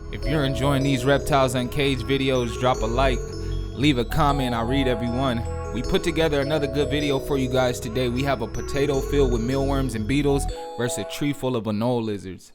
If you're enjoying these Reptiles Uncaged videos, drop a like, leave a comment, I read every one. We put together another good video for you guys today. We have a potato filled with mealworms and beetles versus a tree full of anole lizards.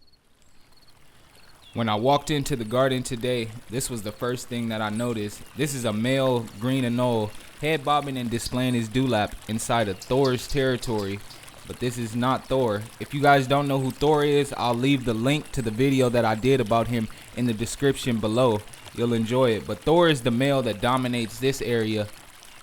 When I walked into the garden today, this was the first thing that I noticed. This is a male green anole, head bobbing and displaying his dewlap inside of Thor's territory. But this is not Thor. If you guys don't know who Thor is, I'll leave the link to the video that I did about him in the description below. You'll enjoy it. But Thor is the male that dominates this area.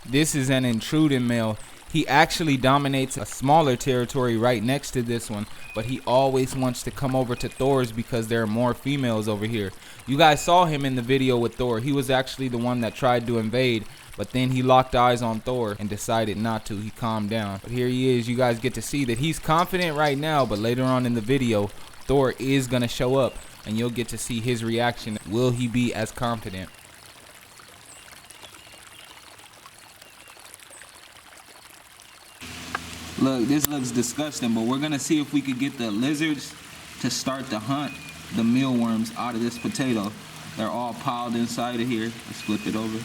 This is an intruding male. He actually dominates a smaller territory right next to this one, but he always wants to come over to Thor's because there are more females over here. You guys saw him in the video with Thor. He was actually the one that tried to invade, but then he locked eyes on Thor and decided not to. He calmed down. But here he is. You guys get to see that he's confident right now, but later on in the video, Thor is going to show up and you'll get to see his reaction. Will he be as confident? Look, this looks disgusting, but we're gonna see if we could get the lizards to start to hunt the mealworms out of this potato. They're all piled inside of here. Let's flip it over.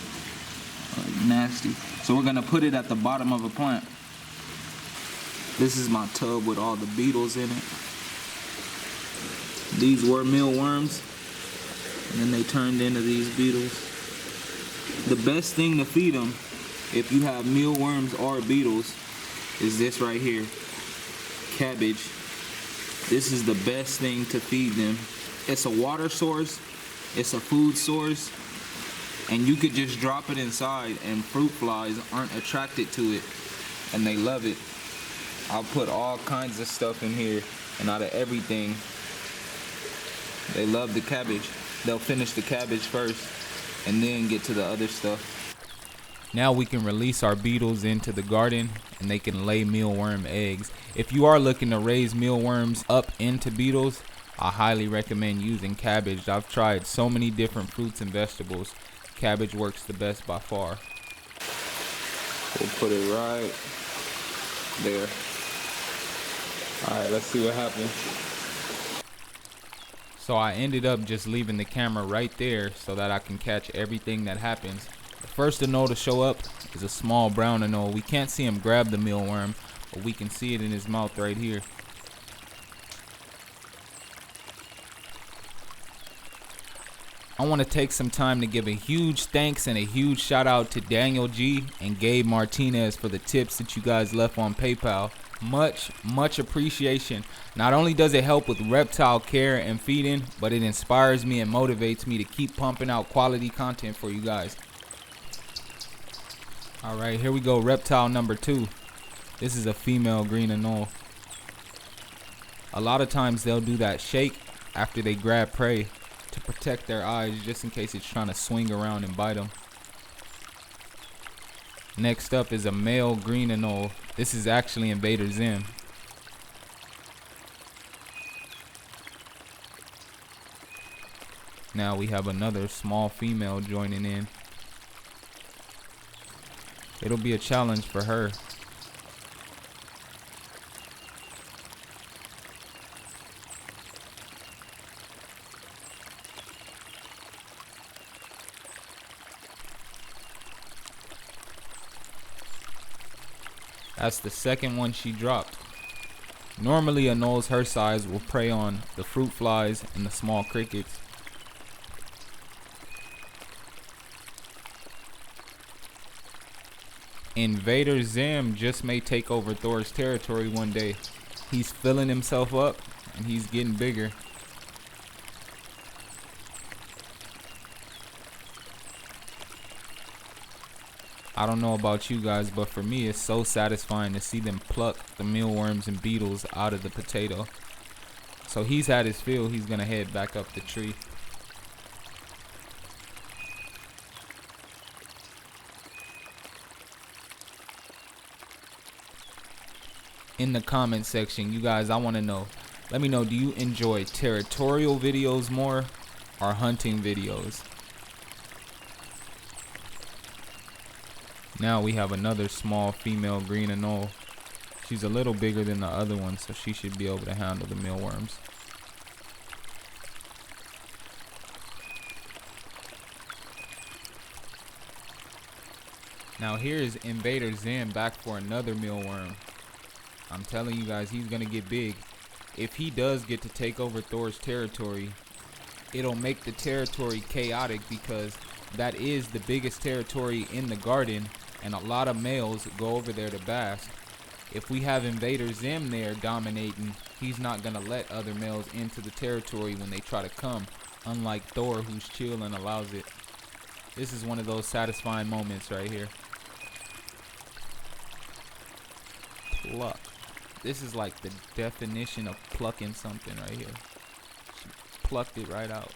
Nasty. So we're gonna put it at the bottom of a plant. This is my tub with all the beetles in it. These were mealworms, and then they turned into these beetles. The best thing to feed them, if you have mealworms or beetles, is this right here, cabbage. This is the best thing to feed them. It's a water source, it's a food source, and you could just drop it inside and fruit flies aren't attracted to it and they love it. I'll put all kinds of stuff in here, and out of everything, they love the cabbage. They'll finish the cabbage first and then get to the other stuff. Now we can release our beetles into the garden and they can lay mealworm eggs. If you are looking to raise mealworms up into beetles, I highly recommend using cabbage. I've tried so many different fruits and vegetables. Cabbage works the best by far. We'll put it right there. Alright, let's see what happens. So I ended up just leaving the camera right there so that I can catch everything that happens. The first anole to show up is a small brown anole. We can't see him grab the mealworm, but we can see it in his mouth right here. I want to take some time to give a huge thanks and a huge shout out to Daniel G and Gabe Martinez for the tips that you guys left on PayPal. Much appreciation. Not only does it help with reptile care and feeding, but it inspires me and motivates me to keep pumping out quality content for you guys. Alright, here we go. Reptile number 2. This is a female green anole. A lot of times they'll do that shake after they grab prey to protect their eyes, just in case it's trying to swing around and bite them. Next up is a male green anole. This is actually Invader Zim. Now we have another small female joining in. It'll be a challenge for her. That's the second one she dropped. Normally anoles her size will prey on the fruit flies and the small crickets. Invader Zim just may take over Thor's territory one day. He's filling himself up and he's getting bigger. I don't know about you guys, but for me it's so satisfying to see them pluck the mealworms and beetles out of the potato. So he's had his fill. He's gonna head back up the tree. In the comment section, you guys, I want to know, let me know, do you enjoy territorial videos more or hunting videos? Now we have another small female green anole. She's a little bigger than the other one, so she should be able to handle the mealworms. Now here's Invader Zim back for another mealworm. I'm telling you guys, he's gonna get big. If he does get to take over Thor's territory, it'll make the territory chaotic because that is the biggest territory in the garden and a lot of males go over there to bask. If we have Invader Zim there dominating, he's not gonna let other males into the territory when they try to come, unlike Thor, who's chill and allows it. This is one of those satisfying moments right here. Pluck. This is like the definition of plucking something right here. She plucked it right out.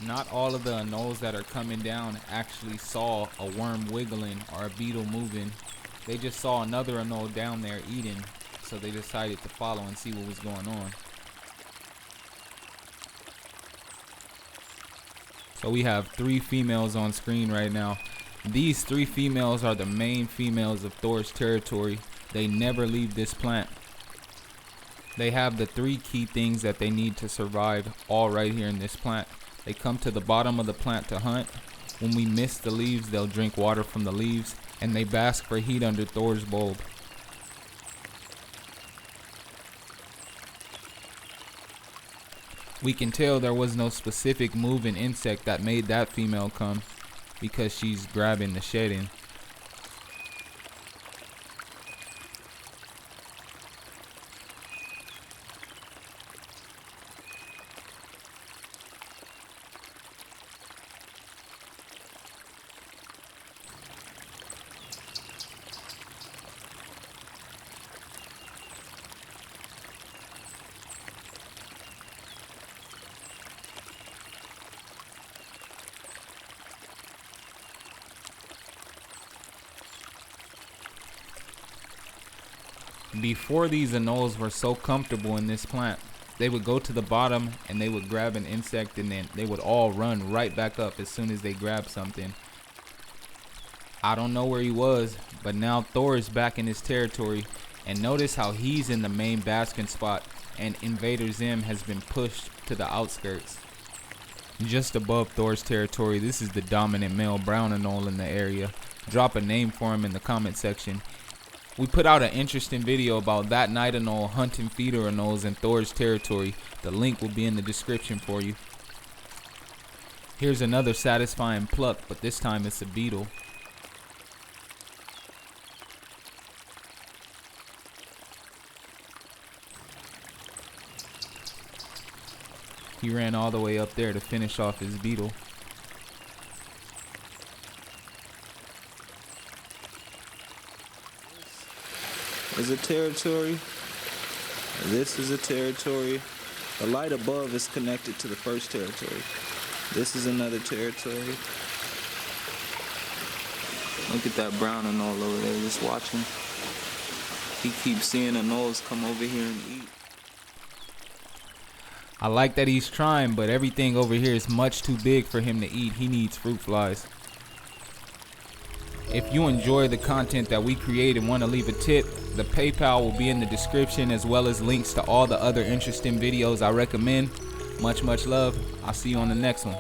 Not all of the anoles that are coming down actually saw a worm wiggling or a beetle moving. They just saw another anole down there eating, so they decided to follow and see what was going on. So we have 3 females on screen right now. These 3 females are the main females of Thor's territory. They never leave this plant. They have the 3 key things that they need to survive all right here in this plant. They come to the bottom of the plant to hunt. When we miss the leaves, they'll drink water from the leaves, and they bask for heat under Thor's bulb. We can tell there was no specific moving insect that made that female come, because she's grabbing the shedding. Before these anoles were so comfortable in this plant, they would go to the bottom and they would grab an insect and then they would all run right back up as soon as they grabbed something. I don't know where he was, but now Thor is back in his territory, and notice how he's in the main basking spot and Invader Zim has been pushed to the outskirts. Just above Thor's territory, this is the dominant male brown anole in the area. Drop a name for him in the comment section. We put out an interesting video about that night anole hunting feeder anoles in Thor's territory. The link will be in the description for you. Here's another satisfying pluck, but this time it's a beetle. He ran all the way up there to finish off his beetle. Is a territory. This is a territory. The light above is connected to the first territory. This is another territory. Look at that brown anole over there just watching. He keeps seeing anoles come over here and eat. I like that he's trying, but everything over here is much too big for him to eat. He needs fruit flies. If you enjoy the content that we create and want to leave a tip, the PayPal will be in the description, as well as links to all the other interesting videos I recommend. Much love. I'll see you on the next one.